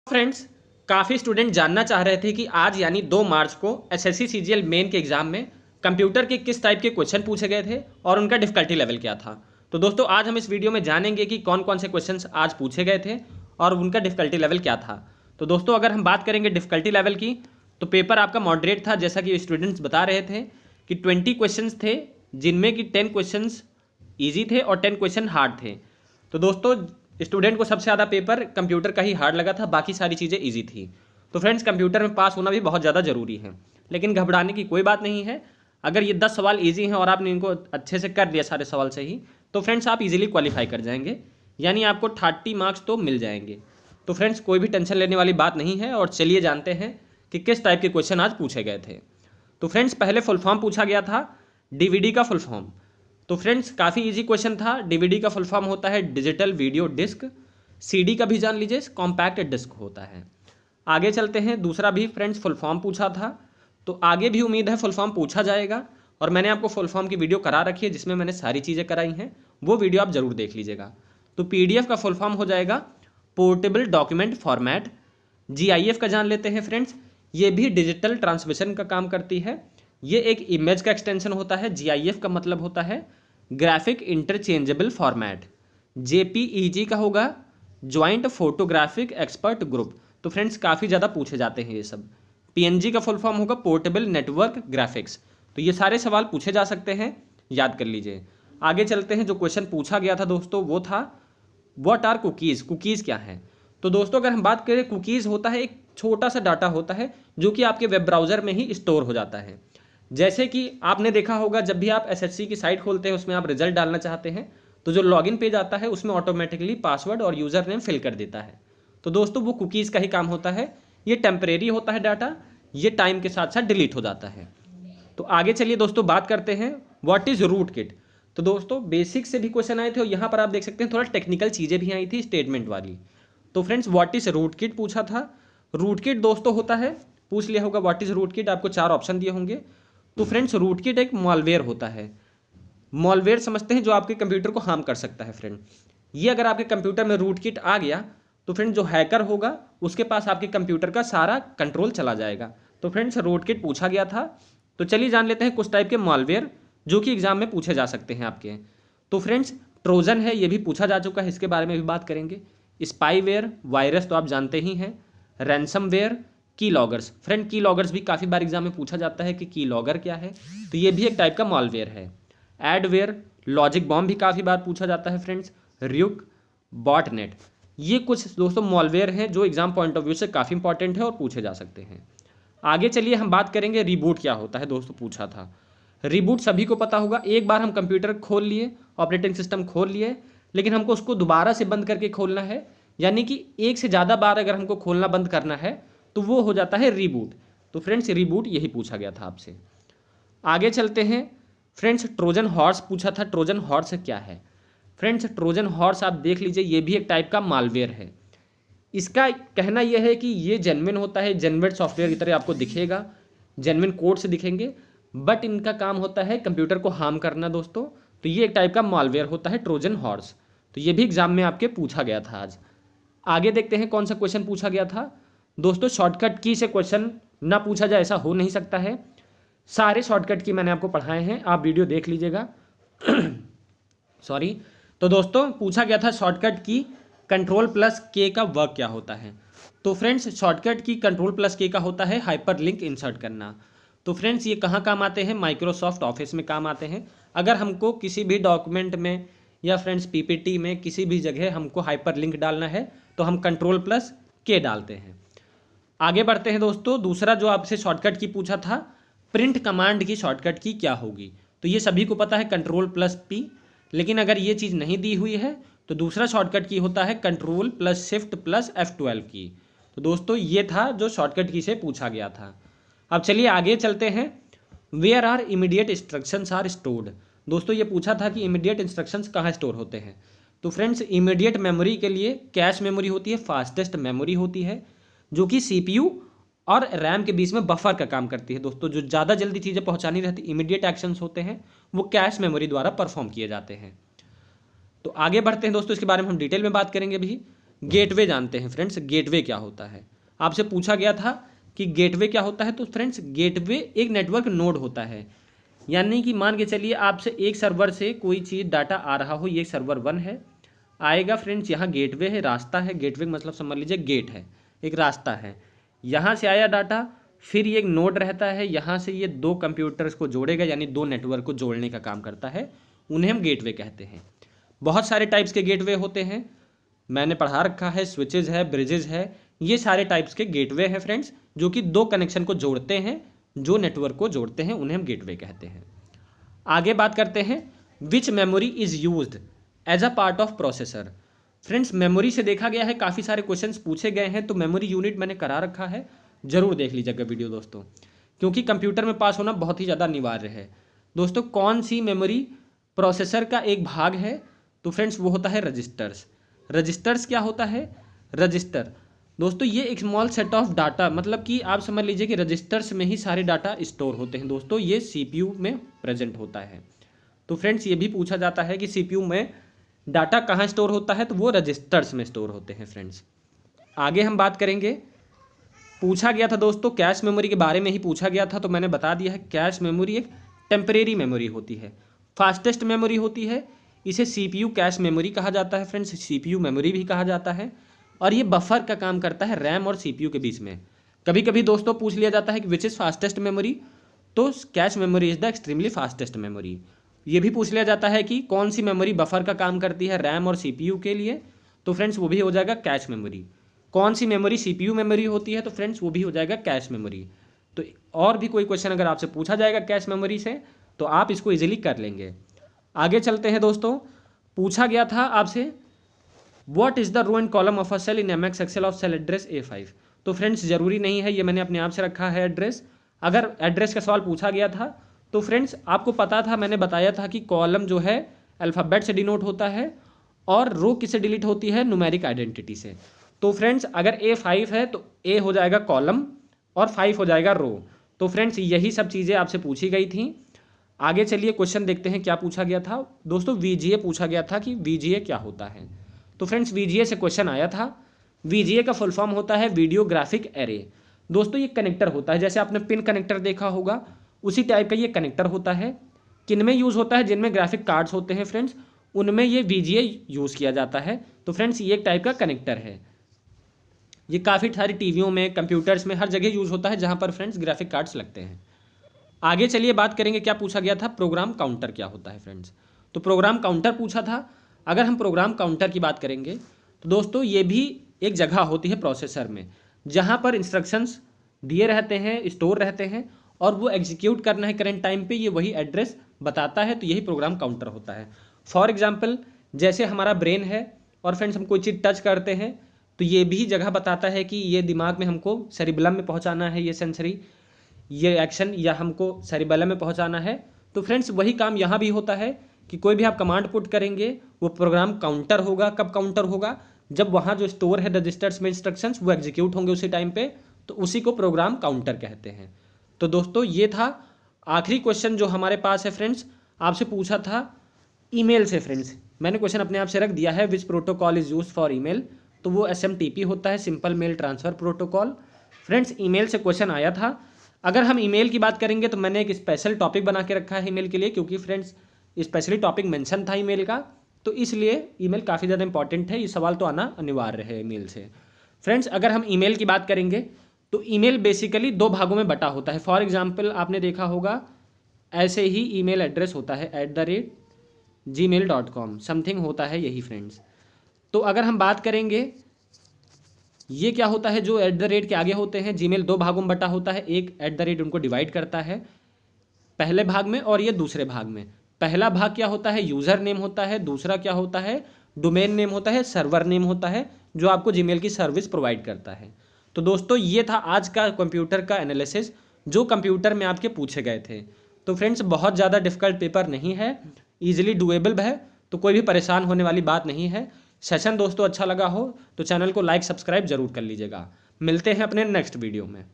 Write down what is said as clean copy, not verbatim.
Friends, काफ़ी student जानना चाह रहे थे कि आज यानी 2 मार्च को एसएससी सीजीएल मेन के एग्जाम में कंप्यूटर के किस टाइप के क्वेश्चन पूछे गए थे और उनका डिफिकल्टी लेवल क्या था। तो दोस्तों आज हम इस वीडियो में जानेंगे कि कौन कौन से क्वेश्चंस आज पूछे गए थे और उनका डिफिकल्टी लेवल क्या था। तो दोस्तों अगर हम बात करेंगे डिफिकल्टी लेवल की, तो पेपर आपका मॉडरेट था, जैसा कि स्टूडेंट्स बता रहे थे कि 20 क्वेश्चंस थे, जिनमें कि 10 क्वेश्चंस ईजी थे और 10 क्वेश्चन हार्ड थे। तो दोस्तों स्टूडेंट को सबसे ज़्यादा पेपर कंप्यूटर का ही हार्ड लगा था, बाकी सारी चीज़ें इजी थी। तो फ्रेंड्स कंप्यूटर में पास होना भी बहुत ज़्यादा ज़रूरी है, लेकिन घबराने की कोई बात नहीं है। अगर ये 10 सवाल इजी हैं और आपने इनको अच्छे से कर दिया सारे सवाल सही, तो फ्रेंड्स आप इजीली क्वालिफाई कर जाएंगे, यानी आपको 30 मार्क्स तो मिल जाएंगे। तो फ्रेंड्स कोई भी टेंशन लेने वाली बात नहीं है। और चलिए जानते हैं कि किस टाइप के क्वेश्चन आज पूछे गए थे। तो फ्रेंड्स पहले फुल फॉर्म पूछा गया था डीवीडी का फुल फॉर्म। तो फ्रेंड्स काफ़ी इजी क्वेश्चन था। डीवीडी का फुल फॉर्म होता है डिजिटल वीडियो डिस्क। सीडी का भी जान लीजिए, कॉम्पैक्ट डिस्क होता है। आगे चलते हैं, दूसरा भी फ्रेंड्स फुल फॉर्म पूछा था, तो आगे भी उम्मीद है फुल फॉर्म पूछा जाएगा। और मैंने आपको फुल फॉर्म की वीडियो करा रखी है, जिसमें मैंने सारी चीज़ें कराई हैं, वो वीडियो आप जरूर देख लीजिएगा। तो पीडीएफ का फुल फॉर्म हो जाएगा पोर्टेबल डॉक्यूमेंट फॉर्मेट। जीआईएफ का जान लेते हैं फ्रेंड्स, ये भी डिजिटल ट्रांसमिशन का काम करती है। ये एक इमेज का एक्सटेंशन होता है। जीआईएफ का मतलब होता है ग्राफिक इंटरचेंजेबल फॉर्मेट। जेपीईजी का होगा ज्वाइंट फोटोग्राफिक एक्सपर्ट ग्रुप। तो फ्रेंड्स काफ़ी ज़्यादा पूछे जाते हैं ये सब। पीएनजी का फुल फॉर्म होगा पोर्टेबल नेटवर्क ग्राफिक्स। तो ये सारे सवाल पूछे जा सकते हैं, याद कर लीजिए। आगे चलते हैं, जो क्वेश्चन पूछा गया था दोस्तों वो था व्हाट आर कुकीज़। कुकीज़ क्या है? तो दोस्तों अगर हम बात करें, कुकीज़ होता है एक छोटा सा डाटा होता है जो कि आपके वेब ब्राउज़र में ही स्टोर हो जाता है। जैसे कि आपने देखा होगा, जब भी आप एसएससी की साइट खोलते हैं, उसमें आप रिजल्ट डालना चाहते हैं, तो जो लॉगिन पेज आता है उसमें ऑटोमेटिकली पासवर्ड और यूज़र नेम फिल कर देता है। तो दोस्तों वो कुकीज़ का ही काम होता है। ये टेम्परेरी होता है डाटा, ये टाइम के साथ साथ डिलीट हो जाता है। तो आगे चलिए दोस्तों बात करते हैं व्हाट इज़ रूट किट। तो दोस्तों बेसिक से भी क्वेश्चन आए थे और यहाँ पर आप देख सकते हैं थोड़ा टेक्निकल चीज़ें भी आई थी स्टेटमेंट वाली। तो friends what is rootkit पूछा था। रूट किट दोस्तों होता है, पूछ लिया होगा व्हाट इज़ रूट किट, आपको 4 ऑप्शन दिए होंगे। तो फ्रेंड्स रूट किट एक मॉलवेयर होता है। मॉलवेयर समझते हैं जो आपके कंप्यूटर को हार्म कर सकता है फ्रेंड। ये अगर आपके कंप्यूटर में रूट किट आ गया, तो फ्रेंड जो हैकर होगा उसके पास आपके कंप्यूटर का सारा कंट्रोल चला जाएगा। तो फ्रेंड्स रूट किट पूछा गया था। तो चलिए जान लेते हैं कुछ टाइप के मॉलवेयर जो कि एग्जाम में पूछे जा सकते हैं आपके। तो फ्रेंड्स ट्रोजन है, ये भी पूछा जा चुका है, इसके बारे में भी बात करेंगे। स्पाईवेयर, वायरस तो आप जानते ही हैं। रैंसमवेयर, की लॉगर्स। फ्रेंड की लॉगर्स भी काफ़ी बार एग्जाम में पूछा जाता है कि की लॉगर क्या है, तो ये भी एक टाइप का मॉलवेयर है। एडवेयर, लॉजिक बॉम्ब भी काफ़ी बार पूछा जाता है फ्रेंड्स। रियुक, बॉटनेट, ये कुछ दोस्तों मॉलवेयर हैं जो एग्जाम पॉइंट ऑफ व्यू से काफ़ी इंपॉर्टेंट है और पूछे जा सकते हैं। आगे चलिए हम बात करेंगे रिबूट क्या होता है। दोस्तों पूछा था, रिबूट सभी को पता होगा, एक बार हम कंप्यूटर खोल लिए, ऑपरेटिंग सिस्टम खोल लिए, लेकिन हमको उसको दोबारा से बंद करके खोलना है, यानी कि एक से ज़्यादा बार अगर हमको खोलना बंद करना है तो वो हो जाता है रिबूट। तो फ्रेंड्स रिबूट यही पूछा गया था आपसे। आगे चलते हैं फ्रेंड्स, ट्रोजन हॉर्स पूछा था। ट्रोजन हॉर्स क्या है? फ्रेंड्स ट्रोजन हॉर्स आप देख लीजिए, ये भी एक टाइप का मालवेयर है। इसका कहना यह है कि ये जेन्युइन होता है, जेन्युइन सॉफ्टवेयर की तरह आपको दिखेगा, जेन्युइन कोड से दिखेंगे, बट इनका काम होता है कंप्यूटर को हार्म करना दोस्तों। तो ये एक टाइप का मालवेयर होता है ट्रोजन हॉर्स। तो ये भी एग्जाम में आपके पूछा गया था आज। आगे देखते हैं कौन सा क्वेश्चन पूछा गया था। दोस्तों शॉर्टकट की से क्वेश्चन ना पूछा जाए ऐसा हो नहीं सकता है। सारे शॉर्टकट की मैंने आपको पढ़ाए हैं, आप वीडियो देख लीजिएगा। सॉरी। तो दोस्तों पूछा गया था शॉर्टकट की कंट्रोल प्लस के का वर्क क्या होता है। तो फ्रेंड्स शॉर्टकट की कंट्रोल प्लस के का होता है हाइपर लिंक इंसर्ट करना। तो फ्रेंड्स ये कहाँ काम आते हैं? माइक्रोसॉफ्ट ऑफिस में काम आते हैं। अगर हमको किसी भी डॉक्यूमेंट में या फ्रेंड्स पीपीटी में किसी भी जगह हमको हाइपर लिंक डालना है तो हम कंट्रोल प्लस के डालते हैं। आगे बढ़ते हैं दोस्तों, दूसरा जो आपसे शॉर्टकट की पूछा था, प्रिंट कमांड की शॉर्टकट की क्या होगी? तो ये सभी को पता है कंट्रोल प्लस पी, लेकिन अगर ये चीज़ नहीं दी हुई है तो दूसरा शॉर्टकट की होता है control plus shift plus F12 की। तो दोस्तों ये था जो शॉर्टकट की से पूछा गया था। अब चलिए आगे चलते हैं, where are immediate instructions are stored. दोस्तों ये पूछा था कि इमीडिएट इंस्ट्रक्शंस कहाँ स्टोर होते हैं। तो फ्रेंड्स इमीडिएट मेमोरी के लिए कैश मेमोरी होती है, फास्टेस्ट मेमोरी होती है, जो कि सीपीयू और रैम के बीच में बफर का काम करती है। दोस्तों जो ज़्यादा जल्दी चीज़ें पहुंचानी रहती, इमीडिएट एक्शंस होते हैं, वो कैश मेमोरी द्वारा परफॉर्म किए जाते हैं। तो आगे बढ़ते हैं दोस्तों, इसके बारे में हम डिटेल में बात करेंगे भी। गेटवे जानते हैं फ्रेंड्स। गेटवे क्या होता है, आपसे पूछा गया था कि गेटवे क्या होता है। तो फ्रेंड्स गेटवे एक नेटवर्क नोड होता है, यानी कि मान के चलिए आपसे एक सर्वर से कोई चीज़ डाटा आ रहा हो, ये सर्वर 1 है, आएगा फ्रेंड्स, यहाँ गेटवे है, रास्ता है। गेटवे मतलब समझ लीजिए गेट है, एक रास्ता है, यहाँ से आया डाटा, फिर ये एक नोड रहता है, यहाँ से ये दो कंप्यूटर्स को जोड़ेगा, यानी दो नेटवर्क को जोड़ने का काम करता है, उन्हें हम गेटवे कहते हैं। बहुत सारे टाइप्स के गेटवे होते हैं, मैंने पढ़ा रखा है, स्विचेज है, ब्रिजेज है, ये सारे टाइप्स के गेटवे हैं फ्रेंड्स, जो कि दो कनेक्शन को जोड़ते हैं, जो नेटवर्क को जोड़ते हैं, उन्हें हम गेटवे कहते हैं। आगे बात करते हैं, which memory is used as a part of processor. Friends memory से देखा गया है, काफ़ी सारे क्वेश्चंस पूछे गए हैं, तो मेमोरी यूनिट मैंने करा रखा है, जरूर देख लीजिएगा वीडियो दोस्तों, क्योंकि कंप्यूटर में पास होना बहुत ही ज़्यादा अनिवार्य है। दोस्तों कौन सी मेमोरी प्रोसेसर का एक भाग है, तो फ्रेंड्स वो होता है रजिस्टर्स। रजिस्टर्स क्या होता है, रजिस्टर दोस्तों ये एक स्मॉल सेट ऑफ डाटा, मतलब कि आप समझ लीजिए कि रजिस्टर्स में ही सारे डाटा स्टोर होते हैं दोस्तों, ये सीपीयू में प्रेजेंट होता है। तो फ्रेंड्स ये भी पूछा जाता है कि सीपीयू में डाटा कहाँ स्टोर होता है, तो वो रजिस्टर्स में स्टोर होते हैं फ्रेंड्स। आगे हम बात करेंगे, पूछा गया था दोस्तों कैश मेमोरी के बारे में ही पूछा गया था, तो मैंने बता दिया है, कैश मेमोरी एक टेम्परेरी मेमोरी होती है, फास्टेस्ट मेमोरी होती है, इसे सीपीयू कैश मेमोरी कहा जाता है फ्रेंड्स, सीपीयू मेमोरी भी कहा जाता है, और ये बफर का काम करता है रैम और सीपीयू के बीच में। कभी कभी दोस्तों पूछ लिया जाता है कि विच इज़ फास्टेस्ट मेमोरी, तो cache memory is the extremely fastest memory. ये भी पूछ लिया जाता है कि कौन सी मेमोरी बफर का काम करती है रैम और सीपीयू के लिए, तो फ्रेंड्स वो भी हो जाएगा कैश मेमोरी। कौन सी मेमोरी सीपीयू मेमोरी होती है, तो फ्रेंड्स वो भी हो जाएगा कैश मेमोरी। तो और भी कोई क्वेश्चन अगर आपसे पूछा जाएगा कैश मेमोरी से, तो आप इसको इजीली कर लेंगे। आगे चलते हैं दोस्तों, पूछा गया था आपसे what is the row and column of a cell in MS Excel of cell address A5। तो फ्रेंड्स जरूरी नहीं है, ये मैंने अपने आप से रखा है एड्रेस। अगर एड्रेस का सवाल पूछा गया था तो फ्रेंड्स आपको पता था, मैंने बताया था कि कॉलम जो है अल्फ़ाबेट से डिनोट होता है और रो किससे डिलीट होती है, न्यूमेरिक आइडेंटिटी से। तो फ्रेंड्स अगर A5 है तो A हो जाएगा कॉलम और 5 हो जाएगा रो। तो फ्रेंड्स यही सब चीज़ें आपसे पूछी गई थी। आगे चलिए क्वेश्चन देखते हैं क्या पूछा गया था दोस्तों। VGA पूछा गया था कि VGA क्या होता है। तो फ्रेंड्स VGA से क्वेश्चन आया था। VGA का फुल फॉर्म होता है वीडियो ग्राफिक एरे। दोस्तों ये कनेक्टर होता है, जैसे आपने पिन कनेक्टर देखा होगा उसी टाइप का ये कनेक्टर होता है। किन में यूज़ होता है, जिनमें ग्राफिक कार्ड्स होते हैं फ्रेंड्स, उनमें ये VGA यूज़ किया जाता है। तो फ्रेंड्स ये एक टाइप का कनेक्टर है, ये काफ़ी सारी टीवियों में, कंप्यूटर्स में, हर जगह यूज़ होता है जहाँ पर फ्रेंड्स ग्राफिक कार्ड्स लगते हैं। आगे चलिए बात करेंगे क्या पूछा गया था, प्रोग्राम काउंटर क्या होता है फ्रेंड्स। तो प्रोग्राम काउंटर पूछा था। अगर हम प्रोग्राम काउंटर की बात करेंगे तो दोस्तों ये भी एक जगह होती है प्रोसेसर में, जहाँ पर इंस्ट्रक्शंस दिए रहते हैं, स्टोर रहते हैं, और वो एग्जीक्यूट करना है करंट टाइम पे, ये वही एड्रेस बताता है, तो यही प्रोग्राम काउंटर होता है। फॉर एग्जाम्पल जैसे हमारा ब्रेन है और फ्रेंड्स हम कोई चीज़ टच करते हैं तो ये भी जगह बताता है कि ये दिमाग में हमको सेरिबेलम में पहुँचाना है, ये सेंसरी ये एक्शन या हमको सेरिबेलम में पहुँचाना है। तो फ्रेंड्स वही काम यहाँ भी होता है कि कोई भी आप कमांड पुट करेंगे वो प्रोग्राम काउंटर होगा। कब काउंटर होगा, जब वहाँ जो स्टोर है रजिस्टर्स में इंस्ट्रक्शंस वो एग्जीक्यूट होंगे उसी टाइम पे, तो उसी को प्रोग्राम काउंटर कहते हैं। तो दोस्तों ये था आखिरी क्वेश्चन जो हमारे पास है फ्रेंड्स, आपसे पूछा था ईमेल से। फ्रेंड्स मैंने क्वेश्चन अपने आप से रख दिया है, which protocol is use for email, तो वो SMTP होता है, simple mail transfer protocol. Friends email से क्वेश्चन आया था। अगर हम ईमेल की बात करेंगे तो मैंने एक स्पेशल टॉपिक बना के रखा है ईमेल के लिए, क्योंकि फ्रेंड्स स्पेशली टॉपिक मेंशन था ईमेल का, तो इसलिए ईमेल काफ़ी ज़्यादा इंपॉर्टेंट है, ये सवाल तो आना अनिवार्य है ईमेल से। फ्रेंड्स अगर हम ईमेल की बात करेंगे तो ईमेल बेसिकली दो भागों में बटा होता है। फॉर एग्जांपल आपने देखा होगा ऐसे ही ईमेल एड्रेस होता है @gmail.com समथिंग होता है यही फ्रेंड्स। तो अगर हम बात करेंगे ये क्या होता है, जो @ के आगे होते हैं, जीमेल दो भागों में बटा होता है, एक @ उनको डिवाइड करता है पहले भाग में और ये दूसरे भाग में। पहला भाग क्या होता है, यूज़र नेम होता है, दूसरा क्या होता है, डोमेन नेम होता है, सर्वर नेम होता है, जो आपको जीमेल की सर्विस प्रोवाइड करता है। तो दोस्तों ये था आज का कंप्यूटर का एनालिसिस जो कंप्यूटर में आपके पूछे गए थे। तो फ्रेंड्स बहुत ज़्यादा डिफिकल्ट पेपर नहीं है, ईजिली डुएबल है, तो कोई भी परेशान होने वाली बात नहीं है। सेशन दोस्तों अच्छा लगा हो तो चैनल को लाइक सब्सक्राइब जरूर कर लीजिएगा। मिलते हैं अपने नेक्स्ट वीडियो में।